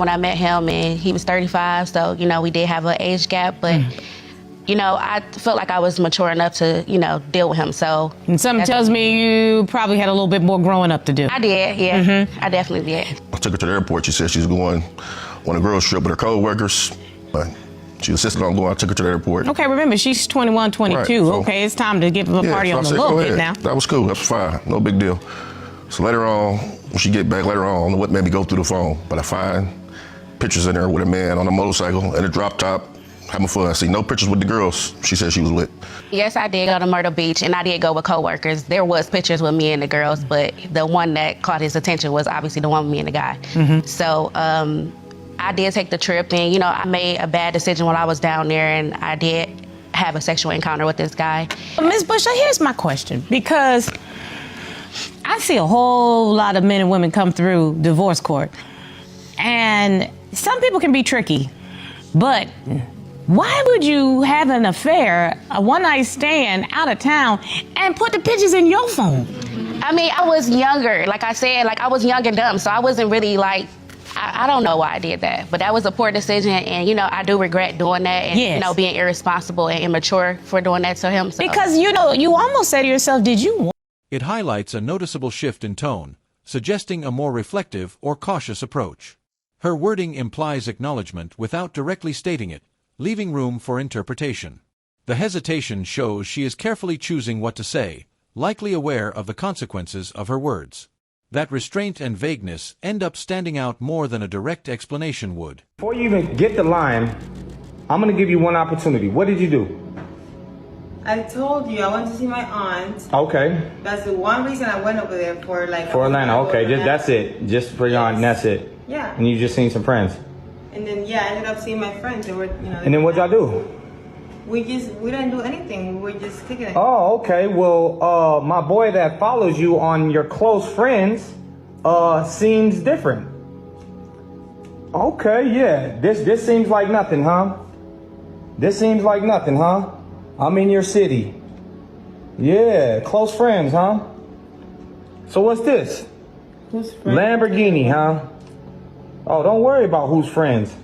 when I met him, and he was 35, so, you know, we did have an age gap, but, you know, I felt like I was mature enough to, you know, deal with him, so. And something tells me you probably had a little bit more growing up to do. I did, yeah. I definitely did. I took her to the airport. She said she was going on a girls trip with her co-workers, but she insisted on going. I took her to the airport. Okay, remember, she's 21, 22. Right, so, okay, it's time to give a party so on I a said, little go bit ahead. now. That was cool. That's fine. No big deal. So later on, when she get back later on, I don't know what made me go through the phone, but I find pictures in there with a man on a motorcycle and a drop top, having fun. I see no pictures with the girls she said she was with. Yes, I did go to Myrtle Beach, and I did go with coworkers. There was pictures with me and the girls, but the one that caught his attention was obviously the one with me and the guy. So I did take the trip, and, you know, I made a bad decision while I was down there, and I did have a sexual encounter with this guy. Ms. Bush, here's my question, because I see a whole lot of men and women come through divorce court, and some people can be tricky, but why would you have an affair, a one-night stand out of town, and put the pictures in your phone? I mean, I was younger. Like I said, like, I was young and dumb, so I wasn't really, like, I don't know why I did that, but that was a poor decision, and, you know, I do regret doing that, and, you know, being irresponsible and immature for doing that to him. So. Because, you know, you almost say to yourself, did you want? It highlights a noticeable shift in tone, suggesting a more reflective or cautious approach. Her wording implies acknowledgement without directly stating it, leaving room for interpretation. The hesitation shows she is carefully choosing what to say, likely aware of the consequences of her words. That restraint and vagueness end up standing out more than a direct explanation would. Before you even get the line, I'm going to give you one opportunity. What did you do? I told you I went to see my aunt. Okay. That's the one reason I went over there for, like. For Atlanta, okay. That's it. Just for your aunt, that's it. Yeah. And you just seen some friends. And then, yeah, I ended up seeing my friends. They were, you know. And then what y'all do? We didn't do anything. We were just kicking it. Oh, okay. Well, my boy that follows you on your close friends, seems different. Okay, yeah. This seems like nothing, huh? This seems like nothing, huh? I'm in your city. Yeah, close friends, huh? So what's this? Who's friends? Lamborghini, huh? Oh, don't worry about who's friends.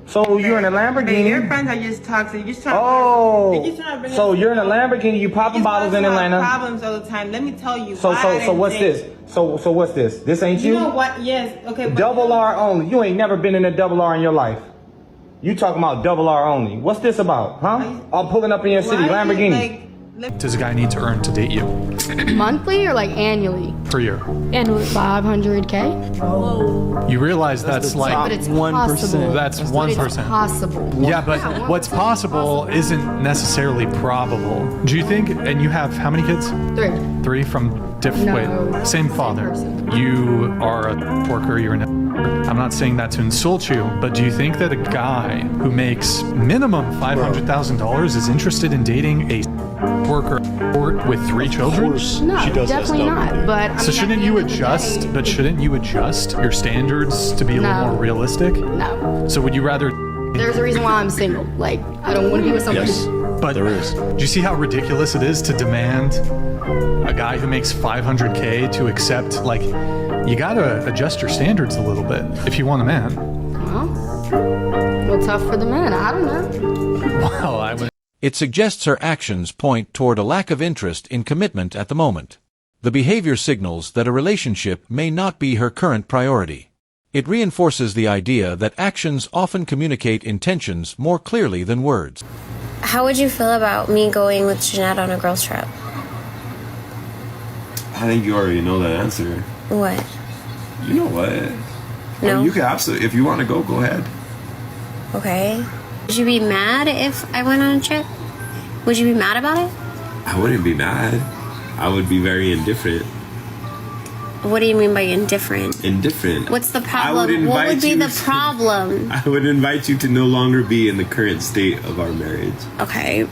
So you're in a Lamborghini. Your friends are just toxic. You're just trying so you're in a Lamborghini. You popping bottles in Atlanta. Problems all the time. Let me tell you. So what's this? So what's this? This ain't you. You know what? Yes. Okay. Double R only. You ain't never been in a double R in your life. You talking about double R only. What's this about, huh? I'm pulling up in your city, Lamborghini. Does a guy need to earn to date you? Monthly or like annually? Per year. Annually, 500K. Whoa. You realize that's like 1%. That's 1%. It's possible. Yeah, but what's possible isn't necessarily probable. Do you think, and you have how many kids? 3. 3 from wait, same father. You are a worker, you're I'm not saying that to insult you, but do you think that a guy who makes minimum $500,000 is interested in dating a worker with 3 children? No, definitely not. But so shouldn't you adjust? But shouldn't you adjust your standards to be a little more realistic? No. So would you rather? There's a reason why I'm single. Like, I don't want to be with somebody. Yes, but there is. Do you see how ridiculous it is to demand a guy who makes $500K to accept? Like, you gotta adjust your standards a little bit if you want a man. Well, tough for the men. I don't know. Well, I would. It suggests her actions point toward a lack of interest in commitment at the moment. The behavior signals that a relationship may not be her current priority. It reinforces the idea that actions often communicate intentions more clearly than words. How would you feel about me going with Jeanette on a girls' trip? I think you already know that answer. What? You know what? No. You can absolutely, if you want to go ahead. Okay. Would you be mad if I went on a trip? Would you be mad about it? I wouldn't be mad. I would be very indifferent. What do you mean by indifferent? Indifferent. What's the problem? What would be the problem? I would invite you to no longer be in the current state of our marriage. Okay.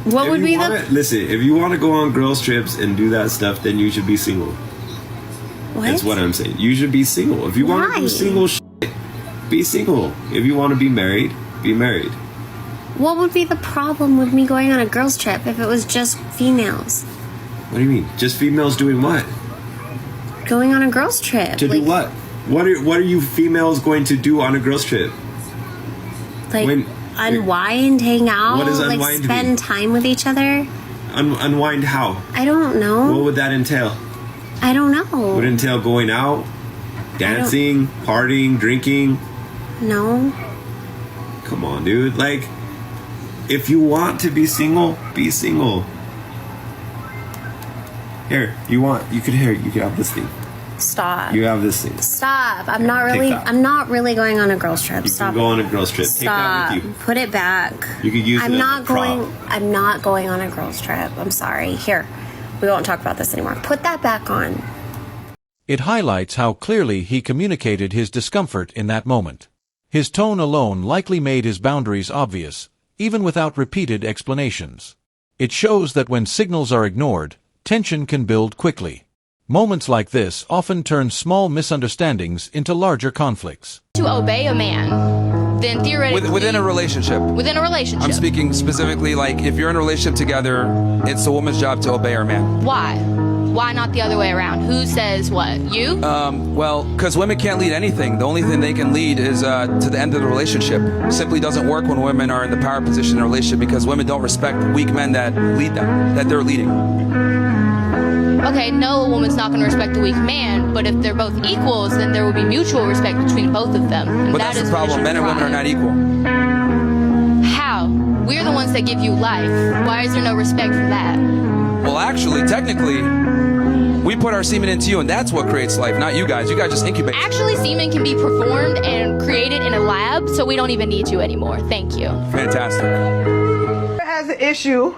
What would be the... Listen, if you want to go on girls' trips and do that stuff, then you should be single. What? That's what I'm saying. You should be single. If you want to do single shit, be single. If you want to be married, be married. What would be the problem with me going on a girls' trip if it was just females? What do you mean? Just females doing what? Going on a girls' trip. To do what? What are you females going to do on a girls trip? Like unwind, hang out, What does like unwind spend mean? time with each other. Unwind how? I don't know. What would that entail? I don't know. Would it entail going out, dancing, partying, drinking? No. Come on, dude. Like, if you want to be single, be single. Here, you could have this thing. Stop. You have this thing. Stop. I'm not really going on a girls trip. You Stop. can go on a girls trip. Take that with you. Put it back. You could use it as a prop. I'm not going on a girls trip. I'm sorry. Here. We won't talk about this anymore. Put that back on. It highlights how clearly he communicated his discomfort in that moment. His tone alone likely made his boundaries obvious, even without repeated explanations. It shows that when signals are ignored, tension can build quickly. Moments like this often turn small misunderstandings into larger conflicts. To obey a man, then theoretically... Within a relationship. Within a relationship. I'm speaking specifically, like, if you're in a relationship together, it's the woman's job to obey her man. Why? Why not the other way around? Who says what? You? Well, because women can't lead anything. The only thing they can lead is to the end of the relationship. It simply doesn't work when women are in the power position in a relationship because women don't respect weak men that lead them, that they're leading. Okay, no, a woman's not going to respect a weak man, but if they're both equals, then there will be mutual respect between both of them. But that's the problem. Men and women are not equal. How? We're the ones that give you life. Why is there no respect for that? Well, actually, technically, we put our semen into you, and that's what creates life, not you guys. You guys just incubate. Actually, semen can be performed and created in a lab, so we don't even need you anymore. Thank you. Fantastic. Has an issue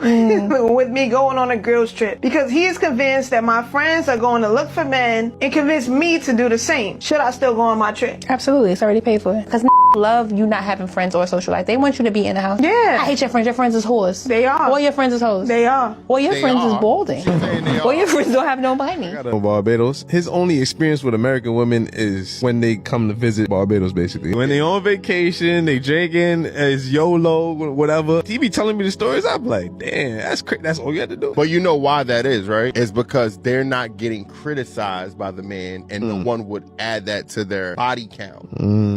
with me going on a girls trip because he is convinced that my friends are going to look for men and convince me to do the same. Should I still go on my trip? Absolutely, it's already paid for. Because love you not having friends or social life. They want you to be in the house. Yeah. I hate your friends. Your friends is whores. They are. All your friends is hoes. They are. All your friends is balding. All your friends don't have no money. Barbados. His only experience with American women is when they come to visit Barbados, basically. When they on vacation, they drinking, as YOLO, whatever. He be telling me the stories. I'm like, damn, that's crazy. That's all you had to do. But you know why that is, right? It's because they're not getting criticized by the man, and no one would add that to their body count.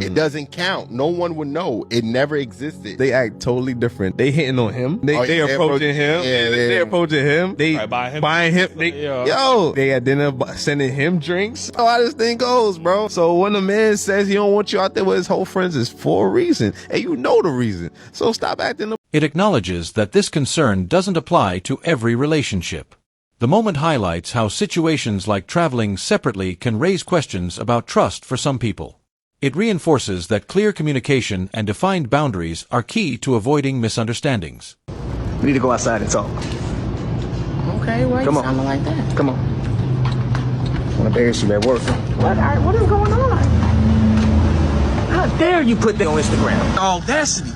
It doesn't count. No one would know. It never existed. They act totally different. They hitting on him. They approaching him. They approaching him. They buying him. They at dinner sending him drinks. Oh, how this thing goes, bro. So when a man says he don't want you out there with his whole friends, it's for a reason, and you know the reason. So stop acting. It acknowledges that this concern doesn't apply to every relationship. The moment highlights how situations like traveling separately can raise questions about trust for some people. It reinforces that clear communication and defined boundaries are key to avoiding misunderstandings. We need to go outside and talk. Okay, why you sounding like that? Come on. I want to embarrass you at work. What is going on? How dare you put that on Instagram? Audacity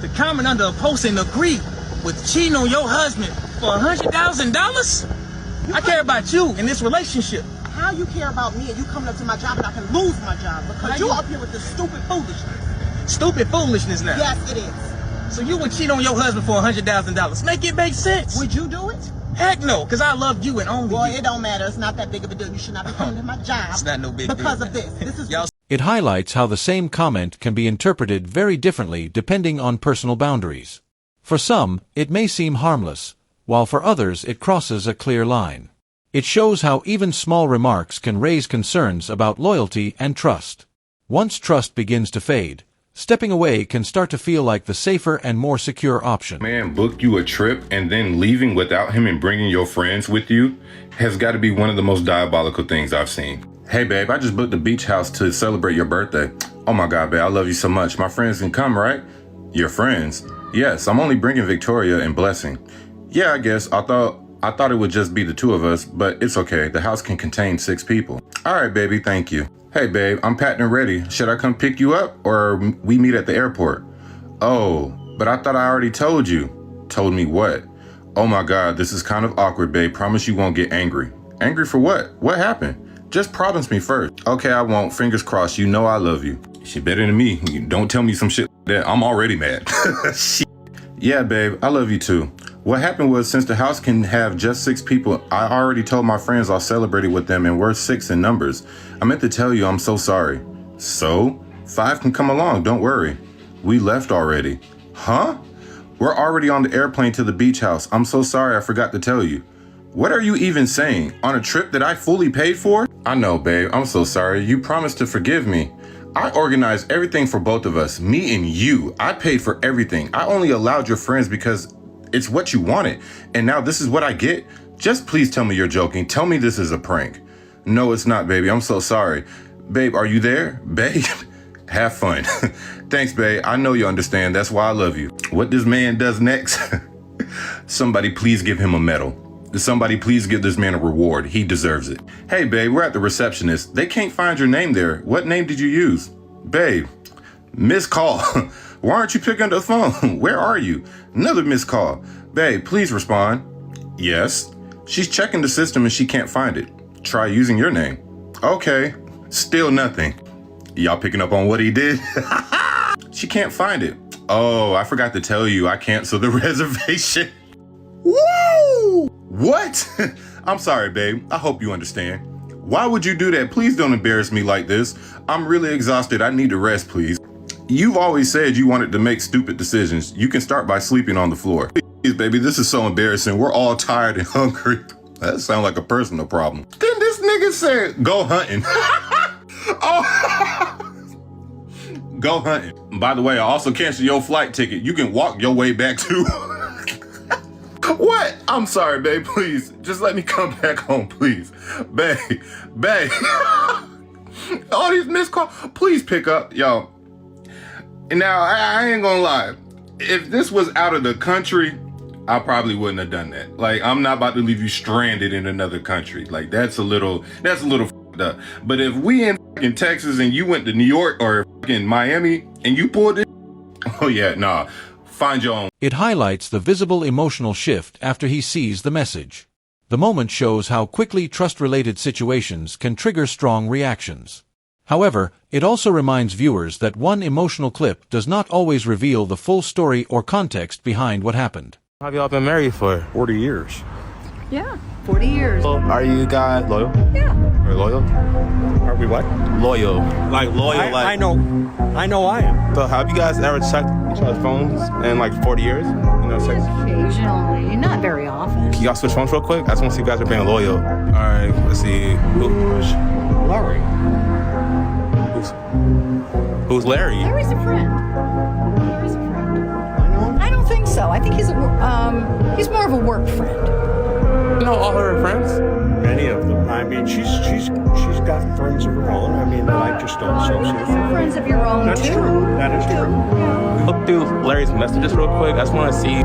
to comment under a post and agree with cheating on your husband for $100,000? I care about you in this relationship. How you care about me and you coming up to my job and I can lose my job because you up here with this stupid foolishness. Stupid foolishness now. Yes, it is. So you would cheat on your husband for $100,000. Make it make sense. Would you do it? Heck no, because I love you and only Boy, you. it don't matter. It's not that big of a deal. You should not be coming to my job. It's not no big deal. Because of this. This is It highlights how the same comment can be interpreted very differently depending on personal boundaries. For some, it may seem harmless, while for others it crosses a clear line. It shows how even small remarks can raise concerns about loyalty and trust. Once trust begins to fade, stepping away can start to feel like the safer and more secure option. Man, book you a trip and then leaving without him and bringing your friends with you has got to be one of the most diabolical things I've seen. Hey babe, I just booked the beach house to celebrate your birthday. Oh my God, babe, I love you so much. My friends can come, right? Your friends? Yes, I'm only bringing Victoria and Blessing. Yeah, I guess. I thought it would just be the two of us, but it's okay. The house can contain 6 people. All right, baby, thank you. Hey, babe, I'm packed and ready. Should I come pick you up or we meet at the airport? Oh, but I thought I already told you. Told me what? Oh my God, this is kind of awkward, babe. Promise you won't get angry. Angry for what? What happened? Just promise me first. Okay, I won't. Fingers crossed. You know I love you. She better than me. Don't tell me some shit that I'm already mad. Shit. Yeah, babe, I love you too. What happened was, since the house can have just 6 people, I already told my friends I'll celebrate it with them, and we're 6 in numbers. I meant to tell you I'm so sorry. So? 5 can come along, don't worry. We left already. Huh? We're already on the airplane to the beach house. I'm so sorry I forgot to tell you. What are you even saying? On a trip that I fully paid for? I know, babe. I'm so sorry. You promised to forgive me. I organized everything for both of us, me and you. I paid for everything. I only allowed your friends because it's what you wanted. And now this is what I get? Just please tell me you're joking. Tell me this is a prank. No, it's not, baby. I'm so sorry. Babe, are you there? Babe? Have fun. Thanks, babe. I know you understand. That's why I love you. What this man does next? Somebody please give him a medal. Somebody please give this man a reward. He deserves it. Hey, babe, we're at the receptionist. They can't find your name there. What name did you use? Babe, missed call. Why aren't you picking up the phone? Where are you? Another missed call. Babe, please respond. Yes. She's checking the system and she can't find it. Try using your name. Okay. Still nothing. Y'all picking up on what he did? She can't find it. Oh, I forgot to tell you, I canceled the reservation. Woo! What? I'm sorry, babe. I hope you understand. Why would you do that? Please don't embarrass me like this. I'm really exhausted. I need to rest, please. You've always said you wanted to make stupid decisions. You can start by sleeping on the floor. Please, baby, this is so embarrassing. We're all tired and hungry. That sounds like a personal problem. Then this nigga said, go hunting. Oh, go hunting. By the way, I also canceled your flight ticket. You can walk your way back too. What? I'm sorry, babe. Please, just let me come back home, please. Babe. All these missed calls. Please pick up, y'all. Now, I ain't gonna lie. If this was out of the country, I probably wouldn't have done that. Like, I'm not about to leave you stranded in another country. Like, that's a little f***ed up. But if we in Texas and you went to New York or in Miami and you pulled it, oh yeah, nah, find your own. It highlights the visible emotional shift after he sees the message. The moment shows how quickly trust-related situations can trigger strong reactions. However, it also reminds viewers that one emotional clip does not always reveal the full story or context behind what happened. How have y'all been married for? 40 years. Yeah, 40 years. Are you guys loyal? Yeah. Are loyal? Are we what? Loyal. Like loyal, I know I am. So have you guys ever checked each other's phones in like 40 years? You know, Occasionally, not very often. Can y'all switch phones real quick? I just want to see if you guys are being loyal. All right, let's see. Who's Larry? Who's Larry? Larry's a friend. I don't think so. I think he's more of a work friend. You know all her friends? Many of them. I mean, she's got friends of her own. I mean, that I just don't associate with. Friends of your own, That's too. true. That is true. Look through Larry's messages real quick. I just want to see.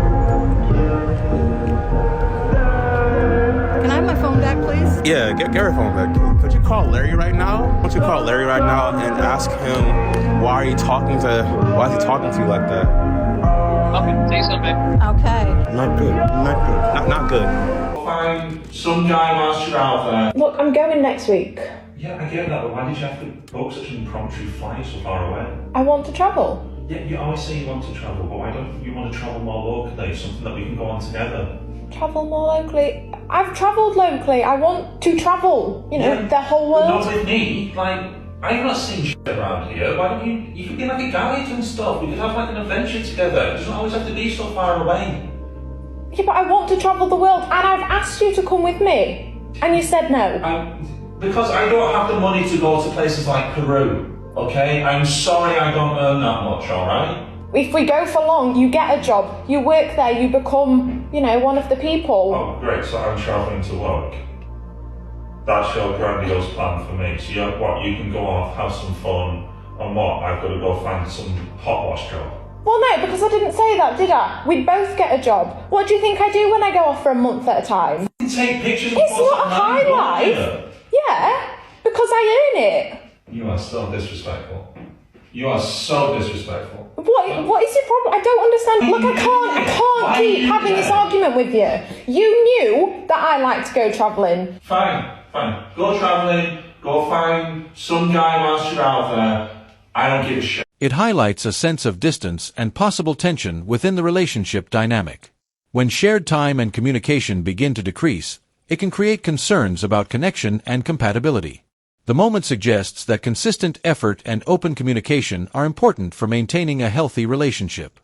Can I have my phone back, please? Yeah, get her phone back. Could you call Larry right now? Why don't you call Larry right now and ask him why is he talking to you like that? Okay, say something. Okay. Not good. Not good. Find some guy whilst you're out there. Look, I'm going next week. Yeah, I get that, but why did you have to book such an impromptu flight so far away? I want to travel. Yeah, you always say you want to travel, but why don't you want to travel more locally? Something that we can go on together. Travel more locally? I've travelled locally. I want to travel. You know, the whole world. Not with me. Like, I've not seen shit around here. Why don't you could be like a guide and stuff. We could have like an adventure together. It doesn't always have to be so far away. Yeah, but I want to travel the world, and I've asked you to come with me, and you said no. Because I don't have the money to go to places like Peru, okay? I'm sorry I don't earn that much, alright? If we go for long, you get a job, you work there, you become, you know, one of the people. Oh, great, so I'm travelling to work. That's your grandiose plan for me. So you can go off, have some fun, and what? I've got to go find some hot wash job. Well, no, because I didn't say that, did I? We'd both get a job. What do you think I do when I go off for a month at a time? You can take pictures. It's not a high life. Yeah, because I earn it. You are so disrespectful. You are so disrespectful. What is your problem? I don't understand. Look, I can't keep having this argument with you. You knew that I like to go travelling. Fine. Go travelling, go find some guy whilst you're out there. I don't give a shit. It highlights a sense of distance and possible tension within the relationship dynamic. When shared time and communication begin to decrease, it can create concerns about connection and compatibility. The moment suggests that consistent effort and open communication are important for maintaining a healthy relationship.